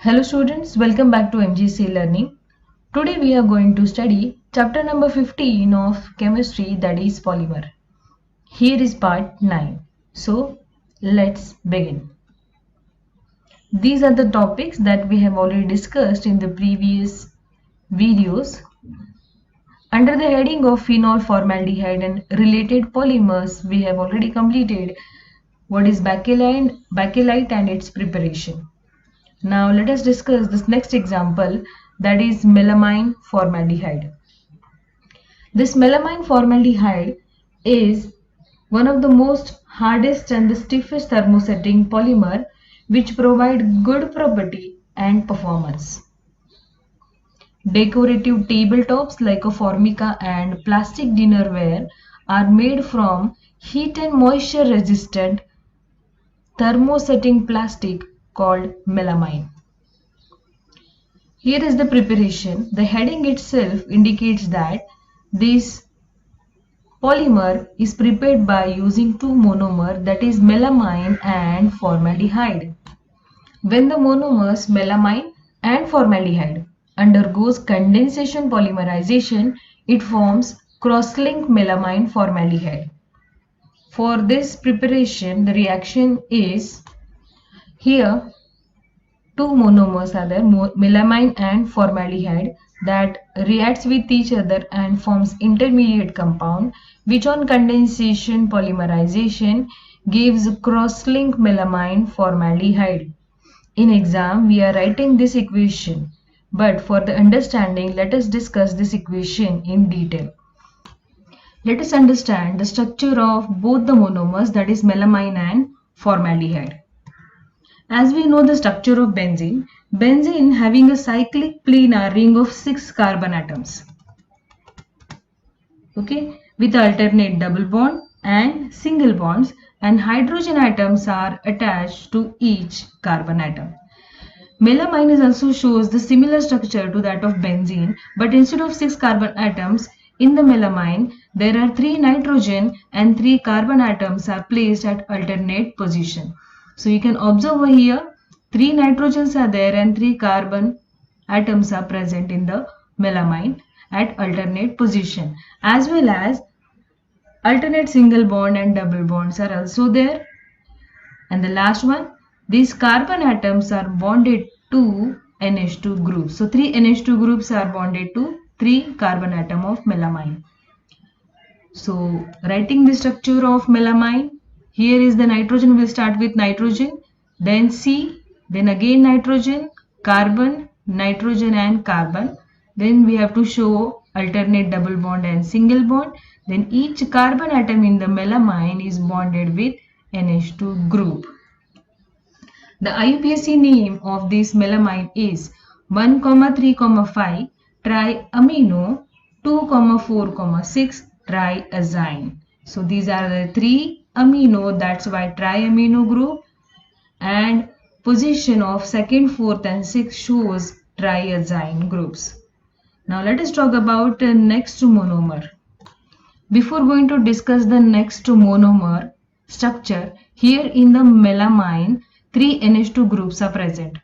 Hello students, welcome back to MGC Learning. Today we are going to study chapter number 15 of chemistry, that is polymer. Here is part 9. So let's begin. These are the topics that we have already discussed in the previous videos. Under the heading of phenol formaldehyde and related polymers, we have already completed what is bakelite and its preparation. Now let us discuss this next example, that is melamine formaldehyde. This melamine formaldehyde is one of the most hardest and the stiffest thermosetting polymer which provide good property and performance. Decorative tabletops like a formica and plastic dinnerware are made from heat and moisture resistant thermosetting plastic called melamine. Here is the preparation. The heading itself indicates that this polymer is prepared by using two monomers, that is melamine and formaldehyde. When the monomers melamine and formaldehyde undergoes condensation polymerization, it forms cross-linked melamine formaldehyde. For this preparation, the reaction is here two monomers are there, melamine and formaldehyde, that reacts with each other and forms intermediate compound which on condensation polymerization gives cross-linked melamine formaldehyde. In exam we are writing this equation, but for the understanding let us discuss this equation in detail. Let us understand the structure of both the monomers, that is melamine and formaldehyde. As we know the structure of benzene having a cyclic planar ring of 6 carbon atoms, okay, with alternate double bond and single bonds, and hydrogen atoms are attached to each carbon atom. Melamine is also shows the similar structure to that of benzene, but instead of 6 carbon atoms in the melamine, there are 3 nitrogen and 3 carbon atoms are placed at alternate position. So you can observe over here 3 nitrogens are there and 3 carbon atoms are present in the melamine at alternate position, as well as alternate single bond and double bonds are also there. And the last one, these carbon atoms are bonded to NH2 groups. So 3 NH2 groups are bonded to 3 carbon atom of melamine. So writing the structure of melamine, here is the nitrogen, will start with nitrogen, then C, then again nitrogen, carbon, nitrogen and carbon. Then we have to show alternate double bond and single bond. Then each carbon atom in the melamine is bonded with NH2 group. The IUPAC name of this melamine is 1, 3, 5 triamino 2, 4, 6 triazine. So these are the 3 amino, that's why triamino group, and position of second, fourth and sixth shows triazine groups. Now let us talk about the next monomer. Before going to discuss the next monomer structure, here in the melamine 3 NH2 groups are present.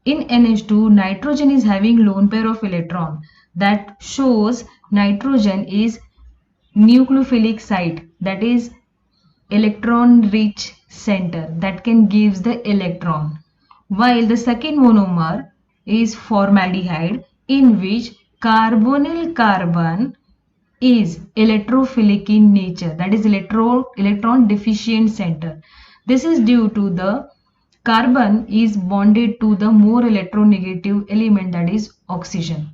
In NH2, nitrogen is having lone pair of electron, that shows nitrogen is nucleophilic site, that is electron rich center that can gives the electron, while the second monomer is formaldehyde, in which carbonyl carbon is electrophilic in nature, that is electron deficient center. This is due to the carbon is bonded to the more electronegative element, that is oxygen.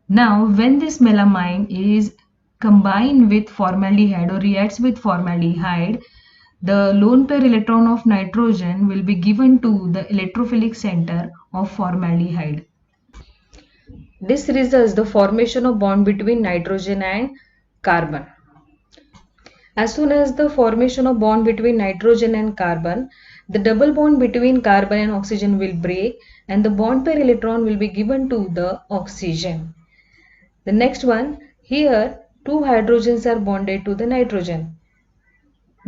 Now when this melamine is combined with formaldehyde or reacts with formaldehyde, the lone pair electron of nitrogen will be given to the electrophilic center of formaldehyde. This results the formation of bond between nitrogen and carbon. As soon as the formation of bond between nitrogen and carbon, the double bond between carbon and oxygen will break and the bond pair electron will be given to the oxygen. The next one, here 2 hydrogens are bonded to the nitrogen.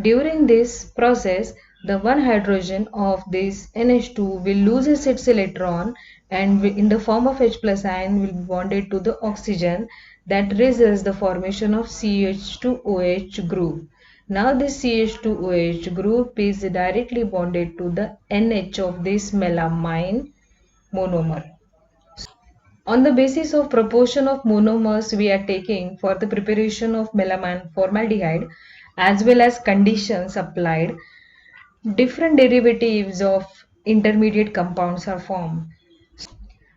During this process, the one hydrogen of this NH2 will loses its electron and in the form of H plus ion will be bonded to the oxygen, that results the formation of CH2OH group. Now this CH2OH group is directly bonded to the NH of this melamine monomer. On the basis of proportion of monomers we are taking for the preparation of melamine formaldehyde as well as conditions applied, different derivatives of intermediate compounds are formed.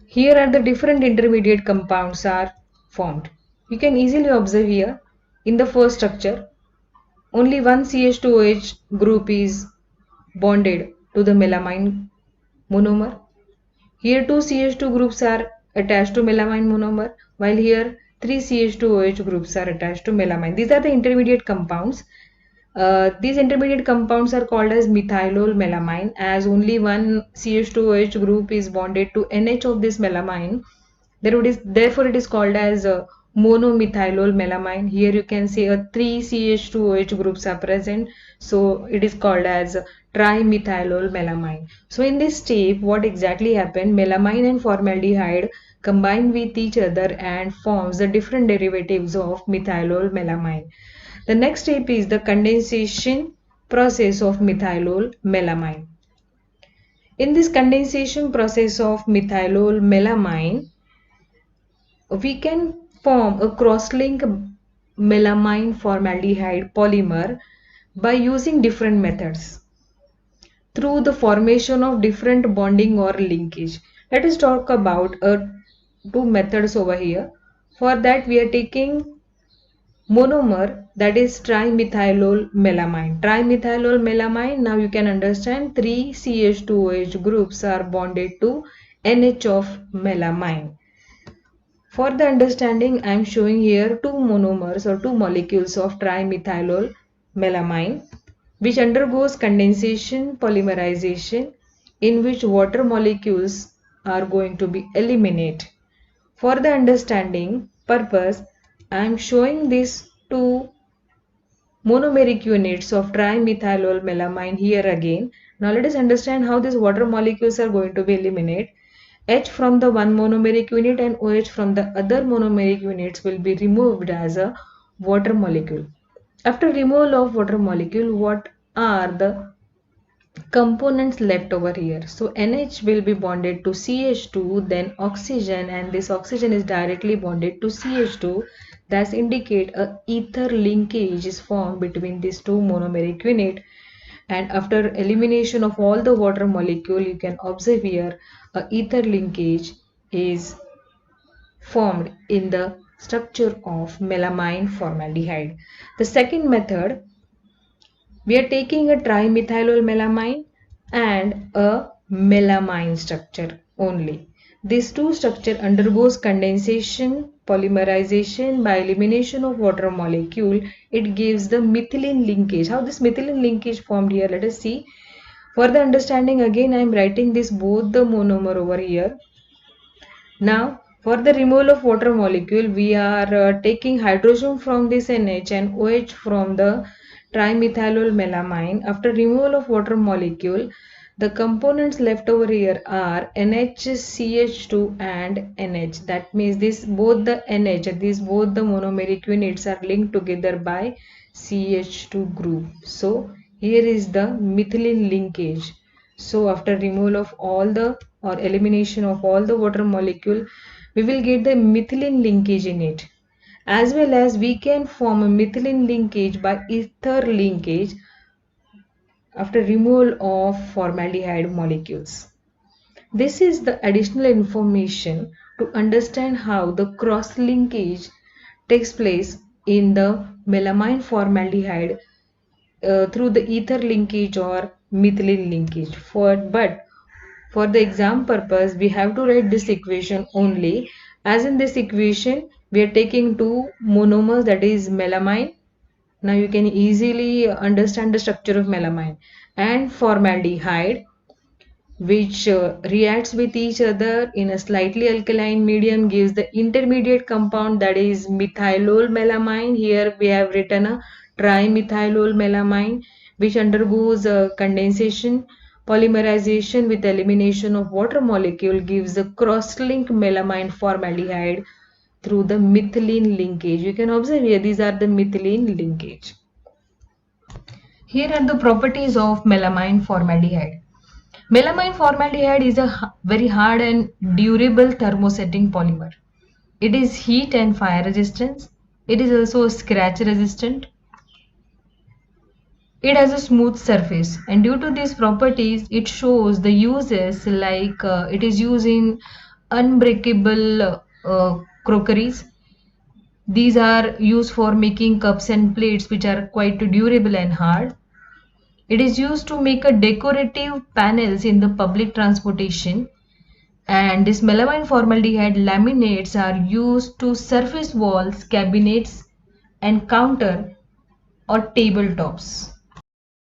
Here are the different intermediate compounds are formed. You can easily observe here in the first structure only one CH2OH group is bonded to the melamine monomer. Here two CH2 groups are attached to melamine monomer, while here three CH2OH groups are attached to melamine. These are the intermediate compounds. These intermediate compounds are called as methylol melamine, as only one CH2OH group is bonded to NH of this melamine. Therefore, it is called as monomethylol melamine. Here you can see three CH2OH groups are present, so it is called as trimethylol melamine. So in this step, what exactly happened? Melamine and formaldehyde combine with each other and forms the different derivatives of methylol melamine. The next step is the condensation process of methylol melamine. In this condensation process of methylol melamine, we can form a cross-link melamine formaldehyde polymer by using different methods through the formation of different bonding or linkage. Let us talk about two methods over here. For that we are taking monomer, that is trimethylol melamine. Trimethylol melamine, now you can understand three CH2OH groups are bonded to NH of melamine. For the understanding, I am showing here two monomers or two molecules of trimethylol melamine which undergoes condensation polymerization in which water molecules are going to be eliminated. For the understanding purpose, I am showing these two monomeric units of trimethylol melamine here again. Now let us understand how these water molecules are going to be eliminated. H from the one monomeric unit and OH from the other monomeric units will be removed as a water molecule. After removal of water molecule, what are the components left over here? So NH will be bonded to CH2, then oxygen, and this oxygen is directly bonded to CH2. Thus indicate a ether linkage is formed between these two monomeric unit. And after elimination of all the water molecule, you can observe here a ether linkage is formed in the structure of melamine formaldehyde. The second method, we are taking a trimethylol melamine and a melamine structure only. These two structure undergoes condensation, polymerization by elimination of water molecule. It gives the methylene linkage. How this methylene linkage formed here? Let us see. For the understanding, again I am writing this both the monomer over here. Now for the removal of water molecule, we are taking hydrogen from this NH and OH from the trimethylol melamine. After removal of water molecule, the components left over here are NHCH2 and NH. That means this both the NH, these both the monomeric units are linked together by CH2 group. So here is the methylene linkage. So after removal of all the or elimination of all the water molecule, we will get the methylene linkage in it. As well as we can form a methylene linkage by ether linkage after removal of formaldehyde molecules. This is the additional information to understand how the cross linkage takes place in the melamine formaldehyde through the ether linkage or methylene linkage. But for the exam purpose, we have to write this equation only. As in this equation, we are taking two monomers, that is melamine. Now you can easily understand the structure of melamine and formaldehyde, which reacts with each other in a slightly alkaline medium, gives the intermediate compound, that is methylol melamine. Here we have written a trimethylol melamine, which undergoes condensation. Polymerization with elimination of water molecule gives a cross-linked melamine formaldehyde through the methylene linkage. You can observe here these are the methylene linkage. Here are the properties of melamine formaldehyde. Melamine formaldehyde is a very hard and durable thermosetting polymer. It is heat and fire resistant. It is also scratch resistant. It has a smooth surface, and due to these properties it shows the uses like it is used in unbreakable crockeries. These are used for making cups and plates which are quite durable and hard. It is used to make a decorative panels in the public transportation, and this melamine formaldehyde laminates are used to surface walls, cabinets and counter or tabletops.